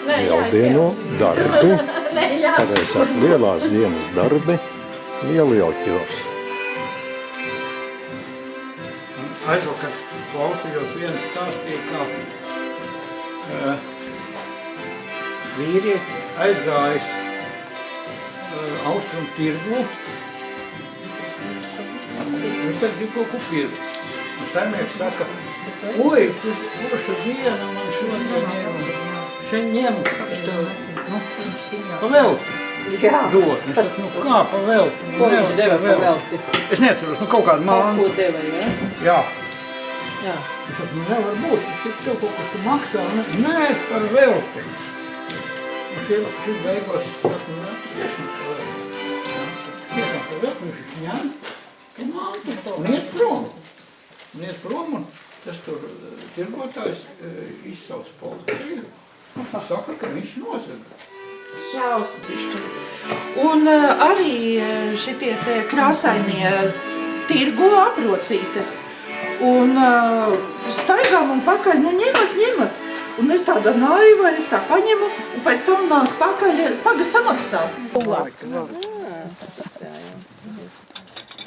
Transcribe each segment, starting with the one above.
Lieldienu darbi, pareizāk lielās dienas darbi Lieljautjos. Aizvakar klausījos viens stāstīja, kā vīrietis aizgājis Austrum tirgu. Viņš tad grib kaut ko pirkt. Un saimnieks saka, oi, tu poša diena man šodien ņem, es tev, pavelti. Dot. Viņš saka, kā pavelti? Ko viņš deva pavelti? Es neatceros, kaut kādu mānu. Ko deva, ja? Jā. Jā. Es saku, nevar būt, šis tev kaut kas tu maksā. Nē, par velti. Un šis beigās saku, tiešām par velti. Tiešām par velti, viņš ņem. Un iet prom, un tas tur tirgotājs izsauc policiju. Un saka, ka viņš nozaga. Šausmišķi. Un arī šitie te krāsainie tirgo aprocītes. Un staigām un pakaļ, ņemat. Un es tāda naiva, es tā paņemu, un pēc tam nāk pakaļ, paga samaksā.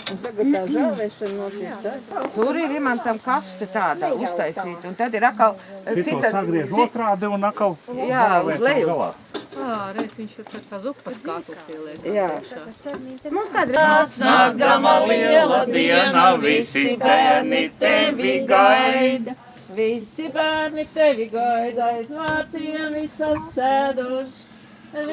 Un tagad tā žēlēšana notiek, tā? Tur ir imantam kaste tāda uztaisīta, un tad ir atkal cita... Sagriež otrādi un atkal... Jā, uz leju. Redz, viņš ir tā zupas kātlis ieliek. Jā. Mums Nākdama liela diena, visi bērni tevi gaida. Visi bērni tevi gaida, aiz vārtiem visas sēduši.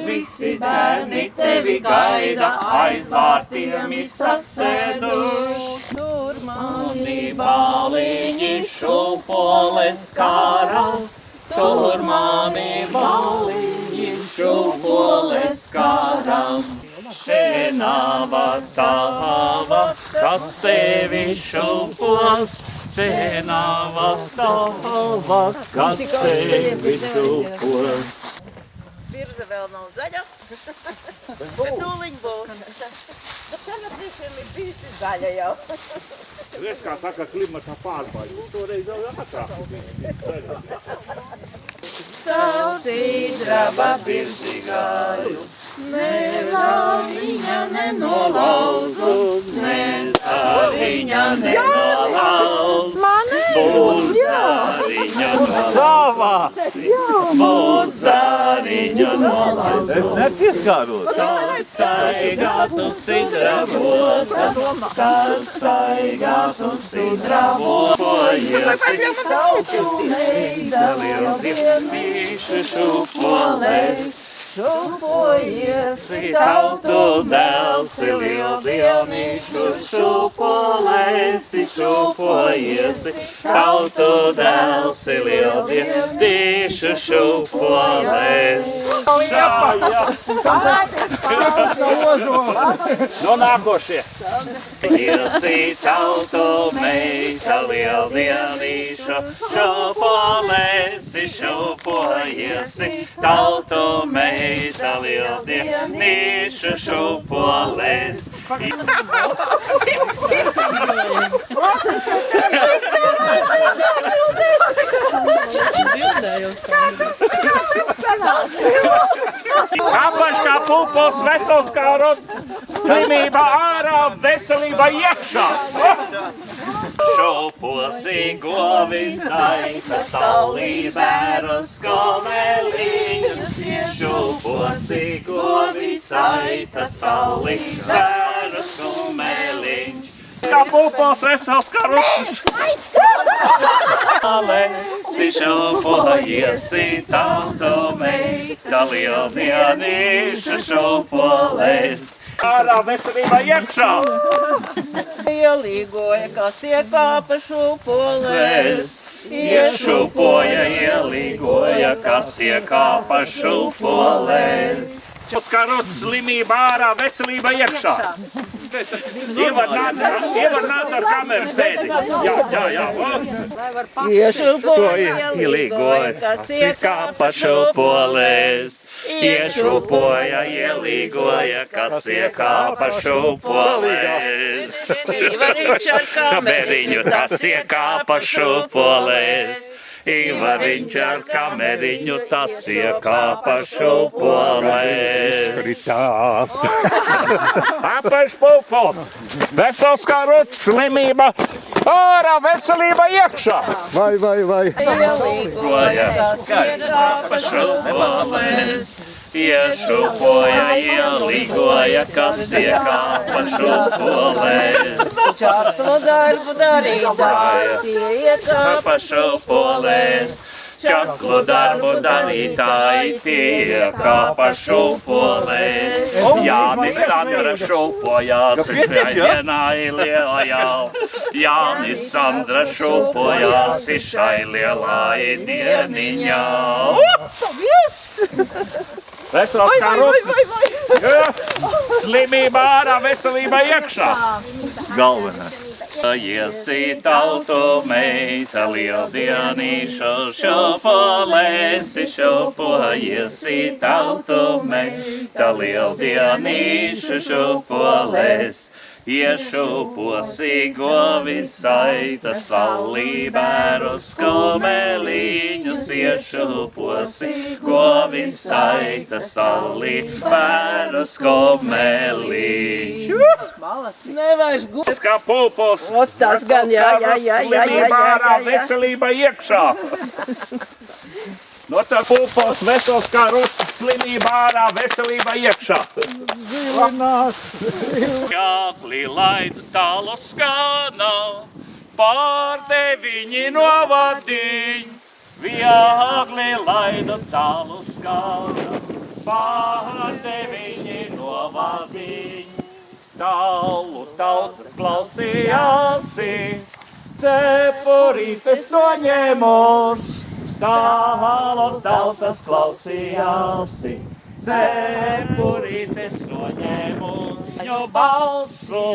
Visi bērni tevi gaida, aiz vārtiem izsasēduši. Tur Mani baliņi šūpoles kāras, tur mani baliņi šūpoles kāras. Šenava tava, kas tevi šūpos, šenava tava, kas tevi šūpos. Virza vēl nav zaļa, bet tūliņ būs. Bet tagad visiem ir bijusi zaļa jau. Redz, kā saka klimata pārbaļas. Toreiz jau ātrāk. Sausidraba pirdzigāju, viņa nenolauzu, viņa nenolauzu. Būzāriņa nolauzu, būzāriņa nolauzu. Es nepieskāros. Kad staigātu sidrabota, kad staigātu sidrabojiesi, tautu meida lieldienīšu šūpoles. Šūpojiesi, tautu dēlsi lieldienīšu šūpolesi, šūpojiesi, tautu dēlsi lieldienīšu šūpoles. No nākošie. Iesi tautu meita lieldienīšu šūpolesi, šūpojiesi, tautu meita lieldienīšu šūpoles. Kāpaļš kā pulpos, vesels kā rots, slimība ārā, veselība iekšā. Šūposi govi saita, stālī bērus komeliņus. Šūposi govi saita, stālī bērus komeliņus. Kā pulpos, vesels kā rots. Alesi šūpojiesi, tautu meita lieldienīšu šūpoles. Ārā, veselība iekšā. Ielīgoja, kas iekāpa šūpoles. Iešūpoja, ielīgoja, kas iekāpa šūpoles. Skarots slimība ārā, veselība iekšā. Ievar nāc ar kameru sēdi. Jā. Iešūpoja, ielīgoja, kas iekāpa šūpoles. Iešūpoja, ielīgoja, kas iekāpa šūpoles. Beriņu ar Beriņu tas iekāpa šūpoles. Ivariņš ar kameriņu tas iekāpa šūpolēs. Skritā. Apaļš pulpos, vesels kā rots, slimība, ārā veselība iekšā. Vai. Goja, iekāpa šūpolēs. Iešūpoja, ielīgoja, kas iekāpa šūpolēs. Čaklu darbu darītāji, tie iekāpa šūpolēs. Čaklu darbu darītāji, tie iekāpa šūpolēs. Jānis Sandra šūpojās, šai lielajā. Jānis Sandra šūpojās, šai lielajā dieniņā. Vesels kā rots, slimība ārā, veselība iekšā. Galvenais. Iesi tautu meita lieldienīšu šūpolēsi šūpojiesi tautu meita lieldienīšu šūpolēs. Iešūposi govis saitas salībērus komeliņus, iešūposi govis saitas salībērus komeliņus. Nevairs gūs. Kā pulpos, Tas gan, jā. slimība ārā, veselība iekšā. No tā pulpos vesels kā rots, slimība ārā, veselība iekšā. Jākli laidu tālu skana, pār deviņi novadiņ. Viegli laidu tālu skana, pār deviņi novadiņ. Tālu tautas klausījāsi, cepurītes noņēmos. Tālu tautas klausījāsi, cepurītes noņēmos. Viņu balsu,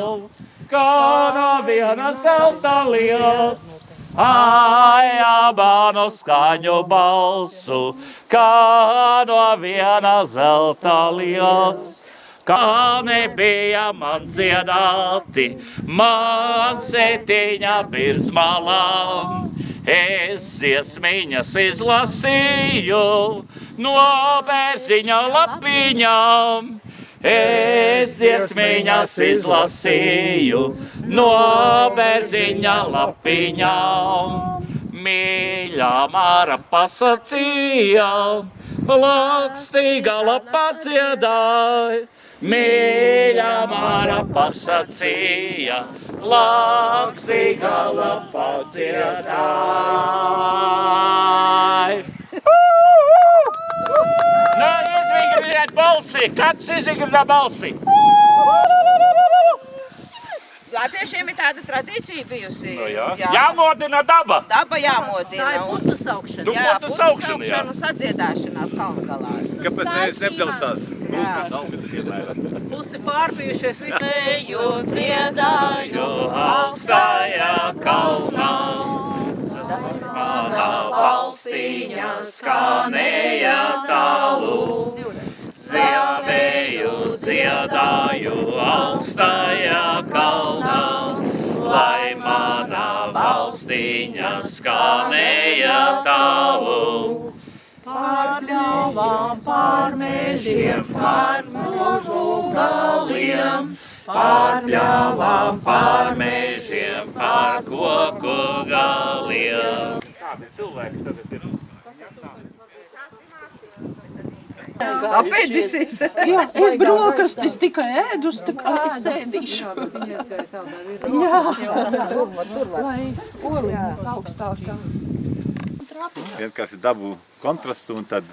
kā no viena zelta lietas. Ai, abānu skaņu balsu, kā no viena zelta lietas. Kā nebija man dziedāti, man setiņa birzmalām. Es dziesmiņas izlasīju no bērziņa lapiņām. Es dziesmiņas izlasīju no bērziņa lapiņām. Mīļā Māra pasacīja, Lakstīga lapa dziedāja. Mīļā Māra pasacīja, Lakstīga lapa dziedāja. Nu, izvingriniet balsi, kāds izvingrina balsi? Latviešiem ir tāda tradīcija bijusi. Jāmodina daba. Daba jāmodina. Tā ir putnu saukšana. Jā, Putnu saukšana, jā. un sadziedāšanās kalnu galā. Kāpēc neviens nebraucās? Putni pārbijušies visu. Eju dziedāju augstajā kalnā, manā valstiņā skanēja tālu. Zievēju dziedāju augstajā kalnā, lai manā valstiņā skanēja tālu. Pār pļavām, pār mežiem, pār mūžu galiem, pār pļavām, pār mežiem, pār koku galiem. Kādi cilvēki tagad ir? Apēdīsies. Jā, es brokastis tikai ēdus, tā kā es sēdīšu. Jā, lai oliņas augstākā. Vienkārši dabu kontrastu un tad...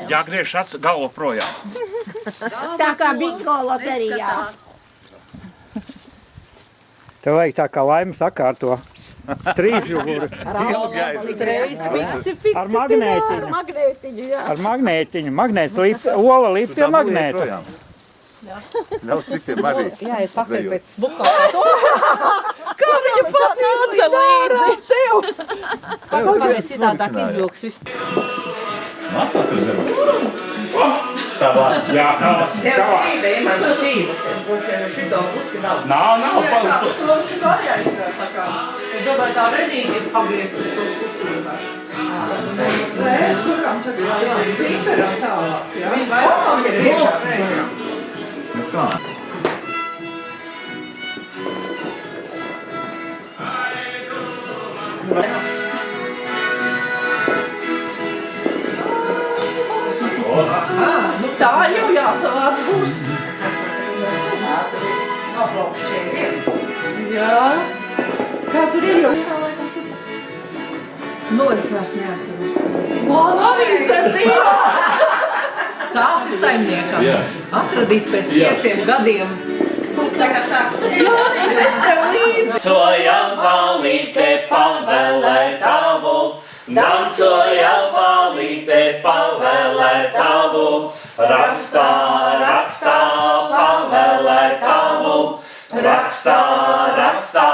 Jāgriež galvu projām. Tā kā bingo loterijā. Tev vajag tā kā Laima sakārto trīžuguri. Fiksi. Ar magnētiņu. Ar magnētiņu, jā. Ar magnētiņu. Magnēts lip, ola lip pie magnēta. Ļaut cik tie maži. Jā, ir pakaļ pēc bukā. Kā viņa pat nāca līdzi tev? Pakaļ citādāk izvilks vispār. Matā tu zemi. savā. Jā, tavs savāds. Gribēja man šķīvi, droši vien šito pusi nav. Nav palīdz. Šito arī aizsver, tā kā. Es domāju, tā redīgi ir pagriezt uz šo pusību. Nē, kuram tad ir Cīteram tālāk, jā? Viņa vairāk Otam ir iekšā. Nu kā? Nu tā jau jāsavāc būs. Jā. Kā tur ir jau? Nu, es vairs neatceros. Man arī septīmā. Tās ir saimniekam. Jā. Atradīs pēc 5 gadiem. Tā kā sāks. Jā, es tev līdzi. Dancoja valīte pavēlē tavu, dancoja valīte pavēlē tavu, rakstā, rakstā pavēlē tavu, rakstā, rakstā